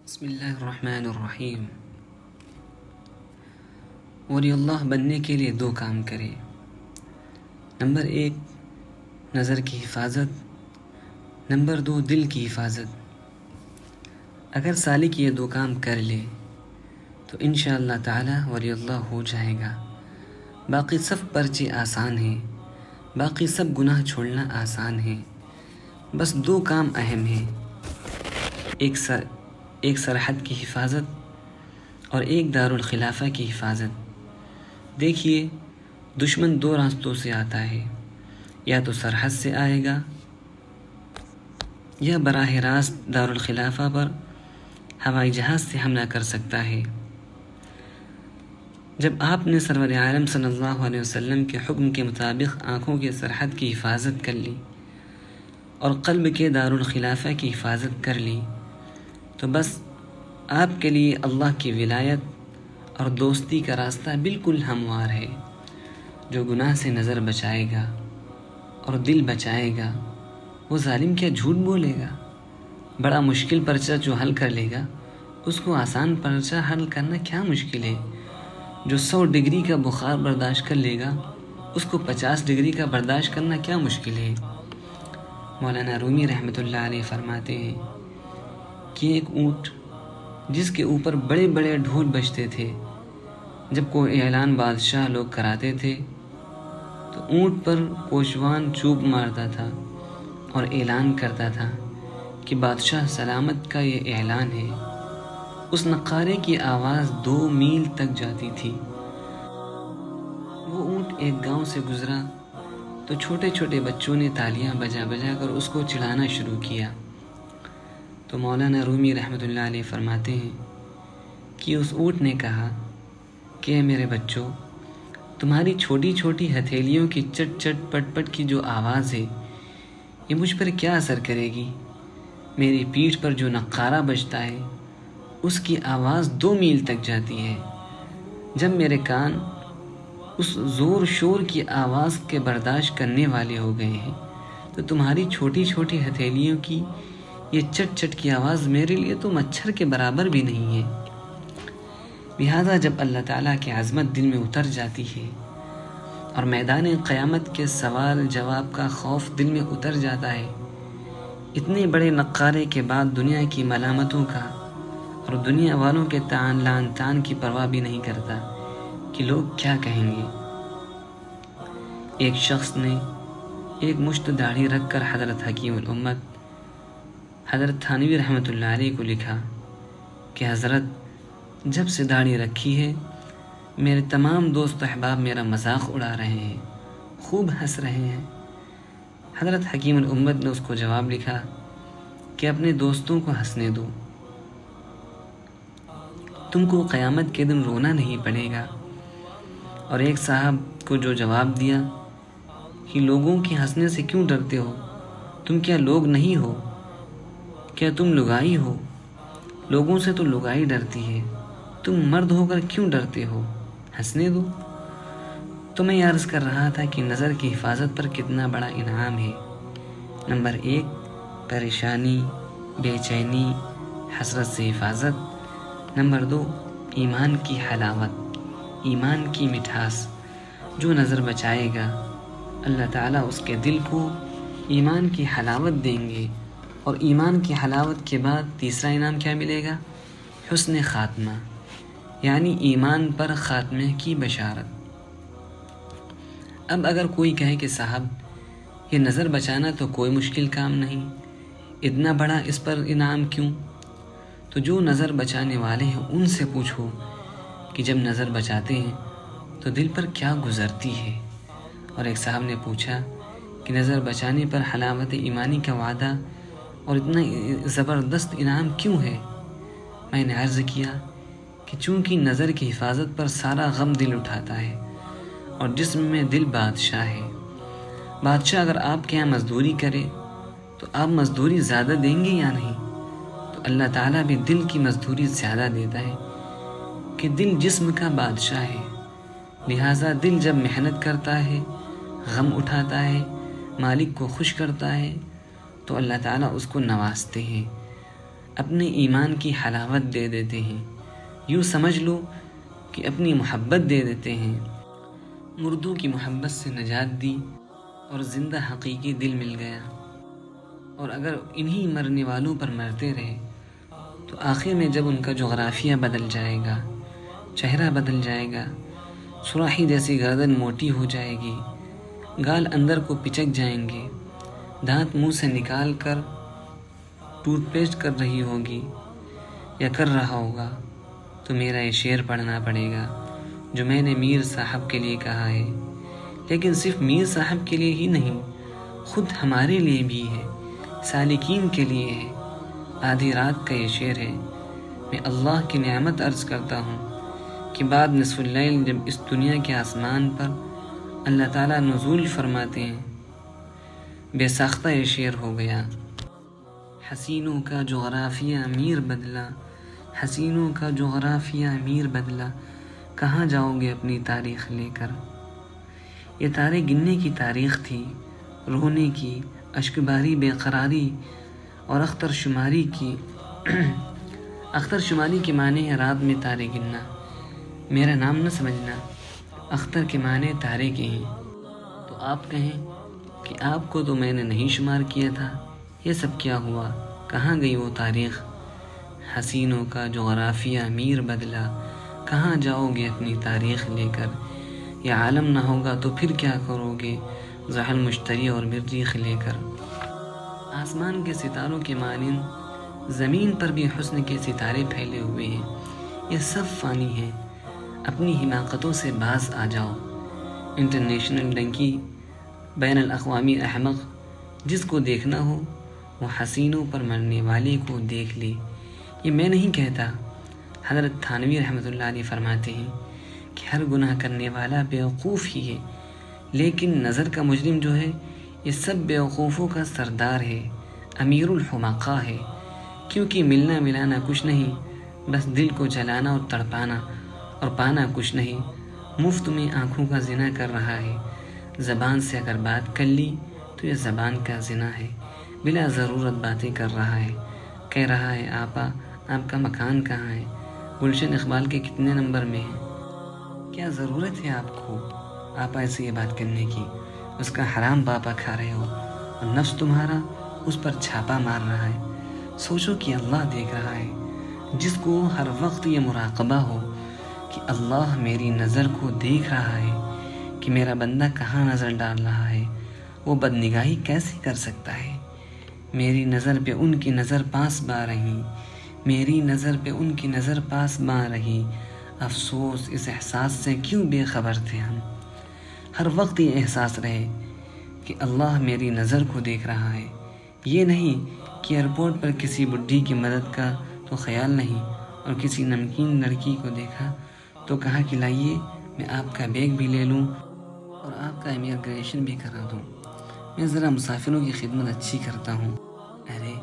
بسم اللہ الرحمن الرحیم۔ ولی اللہ بننے کے لیے دو کام کرے۔ نمبر 1 نظر کی حفاظت، نمبر 2 دل کی حفاظت۔ اگر سالک یہ دو کام کر لے تو انشاءاللہ تعالی ولی اللہ ہو جائے گا۔ باقی سب پرچے آسان ہیں، باقی سب گناہ چھوڑنا آسان ہے۔ بس دو کام اہم ہیں، ایک سرحد کی حفاظت اور ایک دارالخلافہ کی حفاظت۔ دیکھیے، دشمن دو راستوں سے آتا ہے، یا تو سرحد سے آئے گا یا براہ راست دارالخلافہ پر ہوائی جہاز سے حملہ کر سکتا ہے۔ جب آپ نے سرور عالم صلی اللہ علیہ وسلم کے حکم کے مطابق آنکھوں کے سرحد کی حفاظت کر لی اور قلب کے دارالخلافہ کی حفاظت کر لی، تو بس آپ کے لیے اللہ کی ولایت اور دوستی کا راستہ بالکل ہموار ہے۔ جو گناہ سے نظر بچائے گا اور دل بچائے گا، وہ ظالم کیا جھوٹ بولے گا؟ بڑا مشکل پرچہ جو حل کر لے گا، اس کو آسان پرچہ حل کرنا کیا مشکل ہے؟ جو 100 ڈگری کا بخار برداشت کر لے گا، اس کو 50 ڈگری کا برداشت کرنا کیا مشکل ہے؟ مولانا رومی رحمۃ اللہ علیہ فرماتے ہیں کہ ایک اونٹ جس کے اوپر بڑے بڑے ڈھول بجتے تھے، جب کوئی اعلان بادشاہ لوگ کراتے تھے تو اونٹ پر کوشوان چوب مارتا تھا اور اعلان کرتا تھا کہ بادشاہ سلامت کا یہ اعلان ہے۔ اس نقارے کی آواز 2 میل تک جاتی تھی۔ وہ اونٹ ایک گاؤں سے گزرا تو چھوٹے چھوٹے بچوں نے تالیاں بجا بجا کر اس کو چڑھانا شروع کیا۔ تو مولانا رومی رحمۃ اللہ علیہ فرماتے ہیں کہ اس اونٹ نے کہا کہ اے میرے بچوں، تمہاری چھوٹی چھوٹی ہتھیلیوں کی چٹ چٹ پٹ پٹ کی جو آواز ہے، یہ مجھ پر کیا اثر کرے گی؟ میری پیٹھ پر جو نقارہ بجتا ہے، اس کی آواز 2 میل تک جاتی ہے۔ جب میرے کان اس زور شور کی آواز کے برداشت کرنے والے ہو گئے ہیں، تو تمہاری چھوٹی چھوٹی ہتھیلیوں کی یہ چٹ چٹ کی آواز میرے لیے تو مچھر کے برابر بھی نہیں ہے۔ لہذا جب اللہ تعالیٰ کی عظمت دل میں اتر جاتی ہے اور میدان قیامت کے سوال جواب کا خوف دل میں اتر جاتا ہے، اتنے بڑے نقارے کے بعد دنیا کی ملامتوں کا اور دنیا والوں کے لعن طعن کی پرواہ بھی نہیں کرتا کہ لوگ کیا کہیں گے۔ ایک شخص نے ایک مشت داڑھی رکھ کر حضرت حکیم الامت حضرت تھانوی رحمۃ اللہ علیہ کو لکھا کہ حضرت، جب سے داڑھی رکھی ہے، میرے تمام دوست احباب میرا مذاق اڑا رہے ہیں، خوب ہنس رہے ہیں۔ حضرت حکیم الامت نے اس کو جواب لکھا کہ اپنے دوستوں کو ہنسنے دو، تم کو قیامت کے دن رونا نہیں پڑے گا۔ اور ایک صاحب کو جو جواب دیا کہ لوگوں کے ہنسنے سے کیوں ڈرتے ہو؟ تم کیا لوگ نہیں ہو؟ کیا تم لگائی ہو؟ لوگوں سے تو لگائی ڈرتی ہے، تم مرد ہو کر کیوں ڈرتے ہو؟ ہنسنے دو۔ تو میں عرض کر رہا تھا کہ نظر کی حفاظت پر کتنا بڑا انعام ہے۔ نمبر 1 پریشانی، بے چینی، حسرت سے حفاظت۔ نمبر 2 ایمان کی حلاوت، ایمان کی مٹھاس۔ جو نظر بچائے گا، اللہ تعالیٰ اس کے دل کو ایمان کی حلاوت دیں گے، اور ایمان کی حلاوت کے بعد تیسرا انعام کیا ملے گا؟ حسن خاتمہ، یعنی ایمان پر خاتمے کی بشارت۔ اب اگر کوئی کہے کہ صاحب، یہ نظر بچانا تو کوئی مشکل کام نہیں، اتنا بڑا اس پر انعام کیوں؟ تو جو نظر بچانے والے ہیں ان سے پوچھو کہ جب نظر بچاتے ہیں تو دل پر کیا گزرتی ہے۔ اور ایک صاحب نے پوچھا کہ نظر بچانے پر حلاوت ایمانی کا وعدہ اور اتنا زبردست انعام کیوں ہے؟ میں نے عرض کیا کہ چونکہ نظر کی حفاظت پر سارا غم دل اٹھاتا ہے، اور جسم میں دل بادشاہ ہے۔ بادشاہ اگر آپ کے یہاں مزدوری کرے تو آپ مزدوری زیادہ دیں گے یا نہیں؟ تو اللہ تعالیٰ بھی دل کی مزدوری زیادہ دیتا ہے کہ دل جسم کا بادشاہ ہے۔ لہٰذا دل جب محنت کرتا ہے، غم اٹھاتا ہے، مالک کو خوش کرتا ہے، تو اللہ تعالیٰ اس کو نوازتے ہیں۔ اپنے ایمان کی حلاوت دے دیتے ہیں، یوں سمجھ لو کہ اپنی محبت دے دیتے ہیں۔ مردوں کی محبت سے نجات دی اور زندہ حقیقی دل مل گیا، اور اگر انہی مرنے والوں پر مرتے رہے تو آخر میں جب ان کا جغرافیہ بدل جائے گا، چہرہ بدل جائے گا، سراحی جیسی گردن موٹی ہو جائے گی، گال اندر کو پچک جائیں گے، دانت منہ سے نکال کر ٹوتھ پیسٹ کر رہی ہوگی یا کر رہا ہوگا، تو میرا یہ شعر پڑھنا پڑے گا جو میں نے میر صاحب کے لیے کہا ہے۔ لیکن صرف میر صاحب کے لیے ہی نہیں، خود ہمارے لیے بھی ہے، سالکین کے لیے ہے۔ آدھی رات کا یہ شعر ہے۔ میں اللہ کی نعمت عرض کرتا ہوں کہ بعد نصف اللیل جب اس دنیا کے آسمان پر اللہ تعالیٰ نزول فرماتے ہیں، بے ساختہ یہ شعر ہو گیا۔ حسینوں کا جغرافیہ میر بدلا، حسینوں کا جغرافیہ میر بدلا، کہاں جاؤ گے اپنی تاریخ لے کر۔ یہ تارے گننے کی تاریخ تھی، رونے کی، اشک باری بے قراری اور اختر شماری کی۔ اختر شماری کے معنی ہے رات میں تارے گننا، میرا نام نہ سمجھنا، اختر کے معنی تارے کے ہیں۔ تو آپ کہیں کہ آپ کو تو میں نے نہیں شمار کیا تھا، یہ سب کیا ہوا، کہاں گئی وہ تاریخ؟ حسینوں کا جغرافیہ میر بدلا، کہاں جاؤ گے اپنی تاریخ لے کر؟ یہ عالم نہ ہوگا تو پھر کیا کرو گے زحل مشتری اور مریخ لے کر؟ آسمان کے ستاروں کے مانند زمین پر بھی حسن کے ستارے پھیلے ہوئے ہیں، یہ سب فانی ہیں، اپنی حماقتوں سے باز آ جاؤ۔ انٹرنیشنل ڈنکی، بین الاقوامی احمق، جس کو دیکھنا ہو وہ حسینوں پر مرنے والے کو دیکھ لے۔ یہ میں نہیں کہتا، حضرت تھانوی رحمۃ اللہ علیہ فرماتے ہیں کہ ہر گناہ کرنے والا بیوقوف ہی ہے، لیکن نظر کا مجرم جو ہے یہ سب بیوقوفوں کا سردار ہے، امیر الحمقاء ہے، کیونکہ ملنا ملانا کچھ نہیں، بس دل کو جلانا اور تڑپانا، اور پانا کچھ نہیں، مفت میں آنکھوں کا زنا کر رہا ہے۔ زبان سے اگر بات کر لی تو یہ زبان کا زنا ہے، بلا ضرورت باتیں کر رہا ہے، کہہ رہا ہے آپا آپ کا مکان کہاں ہے، گلشن اقبال کے کتنے نمبر میں ہے؟ کیا ضرورت ہے آپ کو آپا سے یہ بات کرنے کی؟ اس کا حرام پاپا کھا رہے ہو اور نفس تمہارا اس پر چھاپا مار رہا ہے۔ سوچو کہ اللہ دیکھ رہا ہے، جس کو ہر وقت یہ مراقبہ ہو کہ اللہ میری نظر کو دیکھ رہا ہے کہ میرا بندہ کہاں نظر ڈال رہا ہے، وہ بدنگاہی کیسے کر سکتا ہے؟ میری نظر پہ ان کی نظر پاس با رہی، میری نظر پہ ان کی نظر پاس با رہی، افسوس اس احساس سے کیوں بے خبر تھے ہم۔ ہر وقت یہ احساس رہے کہ اللہ میری نظر کو دیکھ رہا ہے، یہ نہیں کہ ایئرپورٹ پر کسی بڈھی کی مدد کا تو خیال نہیں، اور کسی نمکین لڑکی کو دیکھا تو کہا کہ لائیے میں آپ کا بیگ بھی لے لوں اور آپ کا امیگریشن بھی کرا دوں، میں ذرا مسافروں کی خدمت اچھی کرتا ہوں۔ ارے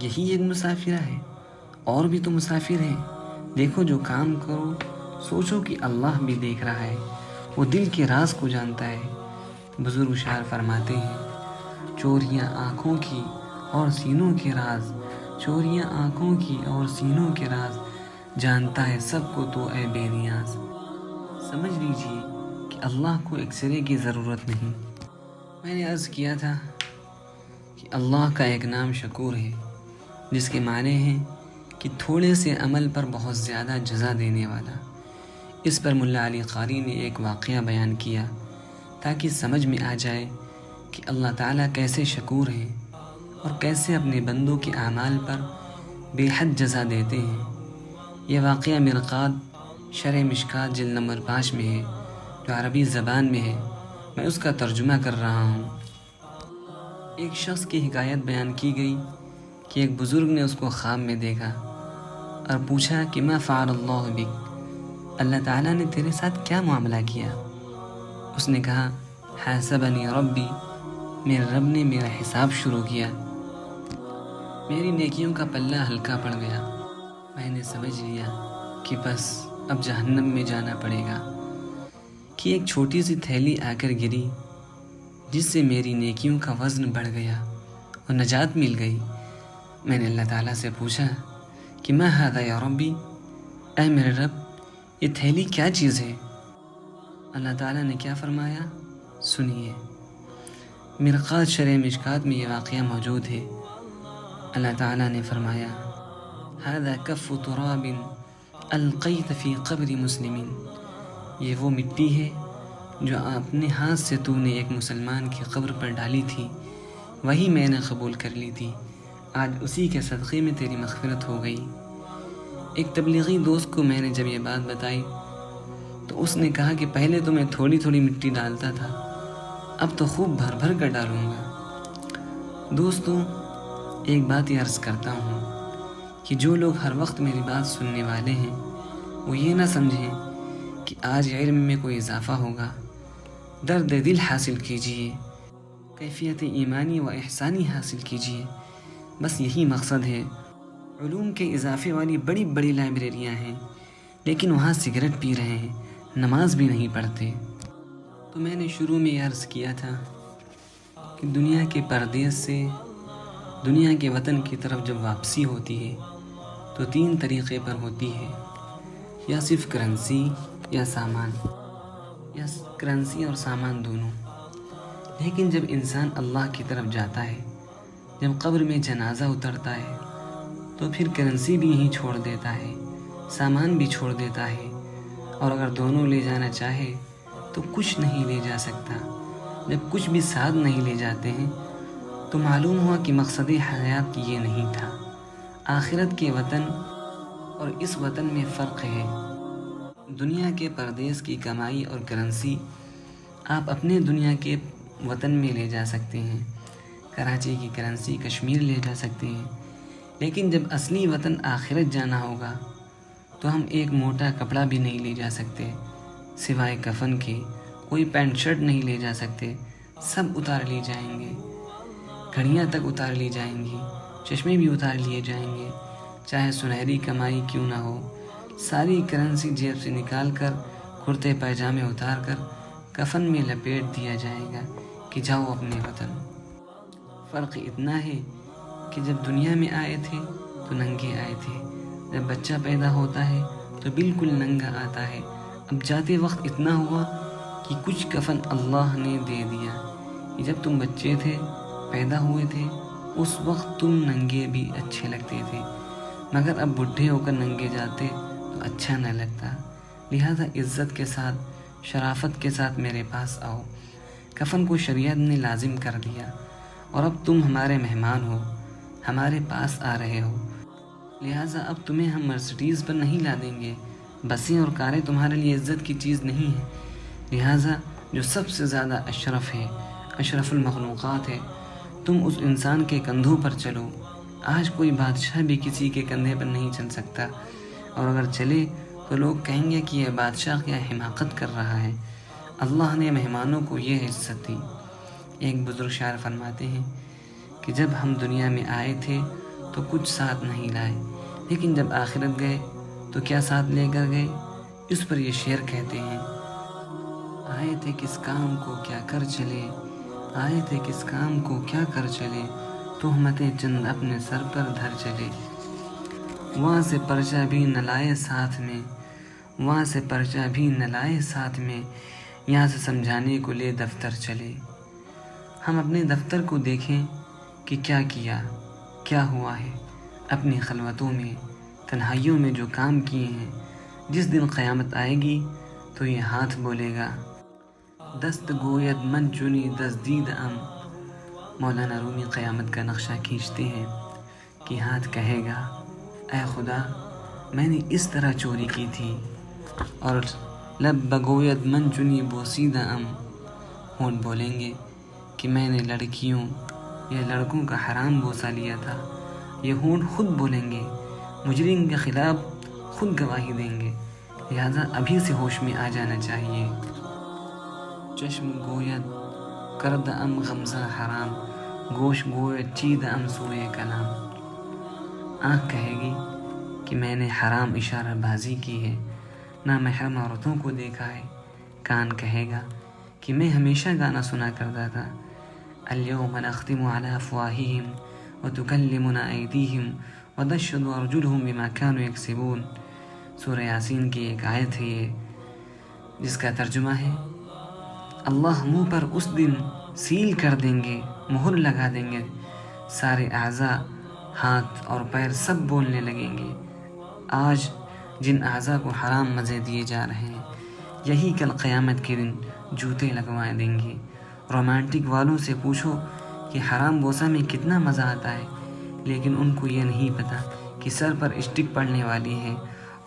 یہی ایک مسافرہ ہے، اور بھی تو مسافر ہیں، دیکھو جو کام کرو سوچو کہ اللہ بھی دیکھ رہا ہے، وہ دل کے راز کو جانتا ہے۔ بزرگ شاعر فرماتے ہیں چوریاں آنکھوں کی اور سینوں کے راز، چوریاں آنکھوں کی اور سینوں کے راز، جانتا ہے سب کو تو اے بے نیاز۔ سمجھ لیجئے کہ اللہ کو ایکسرے کی ضرورت نہیں۔ میں نے عرض کیا تھا کہ اللہ کا ایک نام شکور ہے، جس کے معنی ہیں کہ تھوڑے سے عمل پر بہت زیادہ جزا دینے والا۔ اس پر ملا علی قاری نے ایک واقعہ بیان کیا تاکہ سمجھ میں آ جائے کہ اللہ تعالیٰ کیسے شکور ہیں اور کیسے اپنے بندوں کے اعمال پر بے حد جزا دیتے ہیں۔ یہ واقعہ مرقات شرح مشکات جلد نمبر 5 میں ہے، جو عربی زبان میں ہے، میں اس کا ترجمہ کر رہا ہوں۔ ایک شخص کی حکایت بیان کی گئی کہ ایک بزرگ نے اس کو خواب میں دیکھا اور پوچھا کہ ما فعل اللہ بک، اللہ تعالیٰ نے تیرے ساتھ کیا معاملہ کیا؟ اس نے کہا حاسبنی ربی، میرے رب نے میرا حساب شروع کیا، میری نیکیوں کا پلہ ہلکا پڑ گیا، میں نے سمجھ لیا کہ بس اب جہنم میں جانا پڑے گا، کہ ایک چھوٹی سی تھیلی آ کر گری جس سے میری نیکیوں کا وزن بڑھ گیا اور نجات مل گئی۔ میں نے اللہ تعالیٰ سے پوچھا کہ ما ھذا یا ربی، اے میرے رب یہ تھیلی کیا چیز ہے؟ اللہ تعالیٰ نے کیا فرمایا؟ سنیے، مرقات شرح مشکات میں یہ واقعہ موجود ہے۔ اللہ تعالیٰ نے فرمایا ھذا کف تراب القیت فی قبر مسلم، یہ وہ مٹی ہے جو اپنے ہاتھ سے تو نے ایک مسلمان کی قبر پر ڈالی تھی، وہی میں نے قبول کر لی تھی، آج اسی کے صدقے میں تیری مغفرت ہو گئی۔ ایک تبلیغی دوست کو میں نے جب یہ بات بتائی تو اس نے کہا کہ پہلے تو میں تھوڑی تھوڑی مٹی ڈالتا تھا، اب تو خوب بھر بھر کر ڈالوں گا۔ دوستوں، ایک بات یہ عرض کرتا ہوں کہ جو لوگ ہر وقت میری بات سننے والے ہیں وہ یہ نہ سمجھیں کہ آج علم میں کوئی اضافہ ہوگا۔ درد دل حاصل کیجیے، کیفیت ایمانی و احسانی حاصل کیجیے، بس یہی مقصد ہے۔ علوم کے اضافے والی بڑی بڑی لائبریریاں ہیں، لیکن وہاں سگریٹ پی رہے ہیں، نماز بھی نہیں پڑھتے۔ تو میں نے شروع میں یہ عرض کیا تھا کہ دنیا کے پردیس سے دنیا کے وطن کی طرف جب واپسی ہوتی ہے تو 3 طریقے پر ہوتی ہے، یا صرف کرنسی یا سامان، یا کرنسی اور سامان دونوں۔ لیکن جب انسان اللہ کی طرف جاتا ہے، جب قبر میں جنازہ اترتا ہے تو پھر کرنسی بھی یہیں چھوڑ دیتا ہے، سامان بھی چھوڑ دیتا ہے، اور اگر دونوں لے جانا چاہے تو کچھ نہیں لے جا سکتا۔ جب کچھ بھی ساتھ نہیں لے جاتے ہیں تو معلوم ہوا کہ مقصد حیات یہ نہیں تھا۔ آخرت کے وطن اور اس وطن میں فرق ہے۔ دنیا کے پردیس کی کمائی اور کرنسی آپ اپنے دنیا کے وطن میں لے جا سکتے ہیں، کراچی کی کرنسی کشمیر لے جا سکتے ہیں، لیکن جب اصلی وطن آخرت جانا ہوگا تو ہم ایک موٹا کپڑا بھی نہیں لے جا سکتے، سوائے کفن کے کوئی پینٹ شرٹ نہیں لے جا سکتے، سب اتار لی جائیں گے، گھڑیاں تک اتار لی جائیں گی، چشمے بھی اتار لیے جائیں گے، چاہے سنہری کمائی کیوں نہ ہو، ساری کرنسی جیب سے نکال کر کرتے پائجامے اتار کر کفن میں لپیٹ دیا جائے گا کہ جاؤ اپنے وطن۔ فرق اتنا ہے کہ جب دنیا میں آئے تھے تو ننگے آئے تھے، جب بچہ پیدا ہوتا ہے تو بالکل ننگا آتا ہے، اب جاتے وقت اتنا ہوا کہ کچھ کفن اللہ نے دے دیا کہ جب تم بچے تھے، پیدا ہوئے تھے، اس وقت تم ننگے بھی اچھے لگتے تھے، مگر اب بڈھے ہو کر ننگے جاتے تو اچھا نہ لگتا، لہذا عزت کے ساتھ، شرافت کے ساتھ میرے پاس آؤ۔ کفن کو شریعت نے لازم کر دیا، اور اب تم ہمارے مہمان ہو، ہمارے پاس آ رہے ہو، لہٰذا اب تمہیں ہم مرسڈیز پر نہیں لا دیں گے، بسیں اور کاریں تمہارے لیے عزت کی چیز نہیں ہے، لہٰذا جو سب سے زیادہ اشرف ہے، اشرف المخلوقات ہے، تم اس انسان کے کندھوں پر چلو۔ آج کوئی بادشاہ بھی کسی کے کندھے پر نہیں چل سکتا، اور اگر چلے تو لوگ کہیں گے کہ یہ بادشاہ کیا حماقت کر رہا ہے۔ اللہ نے مہمانوں کو یہ عزت دی۔ ایک بزرگ شاعر فرماتے ہیں کہ جب ہم دنیا میں آئے تھے تو کچھ ساتھ نہیں لائے، لیکن جب آخرت گئے تو کیا ساتھ لے کر گئے؟ اس پر یہ شعر کہتے ہیں، آئے تھے کس کام کو کیا کر چلے، آئے تھے کس کام کو کیا کر چلے، تہمتیں چند اپنے سر پر دھر چلے، وہاں سے پرچہ بھی نہ لائے ساتھ میں، وہاں سے پرچہ بھی نہ لائے ساتھ میں، یہاں سے سمجھانے کو لے دفتر چلے۔ ہم اپنے دفتر کو دیکھیں کہ کیا کیا، کیا ہوا ہے، اپنی خلوتوں میں، تنہائیوں میں جو کام کیے ہیں۔ جس دن قیامت آئے گی تو یہ ہاتھ بولے گا، دست گوید من چنی دزدید ام۔ مولانا رومی قیامت کا نقشہ کھینچتے ہیں کہ ہاتھ کہے گا، اے خدا میں نے اس طرح چوری کی تھی، اور لب بگوید من چنی بوسیدہ ام، ہونٹ بولیں گے کہ میں نے لڑکیوں یا لڑکوں کا حرام بوسہ لیا تھا۔ یہ ہونٹ خود بولیں گے، مجرم کے خلاف خود گواہی دیں گے، لہذا ابھی سے ہوش میں آ جانا چاہیے۔ چشم گوید کرد ام غمزہ حرام، گوش گوید چید ام سوئے کلام۔ آنکھ کہے گی کہ میں نے حرام اشارہ بازی کی ہے، نہ محرم عورتوں کو دیکھا ہے۔ کان کہے گا کہ میں ہمیشہ گانا سنا کرتا تھا، اليوم نختم على افواہہم وتکلمنا ایدیہم وَتَشْهَدُ أَرْجُلُهُمْ بِمَا كَانُوا يَكْسِبُونَ۔ سورہ یاسین کی ایک آیت ہے یہ، جس کا ترجمہ ہے اللہ منہ پر اس دن سیل کر دیں گے، مہر لگا دیں گے، سارے اعضاء، ہاتھ اور پیر سب بولنے لگیں گے۔ آج جن اعضاء کو حرام مزے دیے جا رہے ہیں، یہی کل قیامت کے دن جوتے لگوا دیں گے۔ رومانٹک والوں سے پوچھو کہ حرام بوسہ میں کتنا مزہ آتا ہے، لیکن ان کو یہ نہیں پتہ کہ سر پر اسٹک پڑنے والی ہے،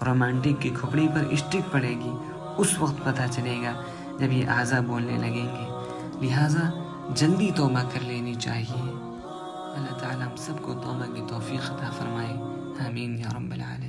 رومانٹک کی کھوپڑی پر اسٹک پڑے گی، اس وقت پتہ چلے گا جب یہ اعضاء بولنے لگیں گے۔ لہٰذا جلدی توبہ کر لینی چاہیے۔ اللہ تعالیٰ ہم سب کو توبہ کی توفیق عطا فرمائے، آمین یا رب العالمین۔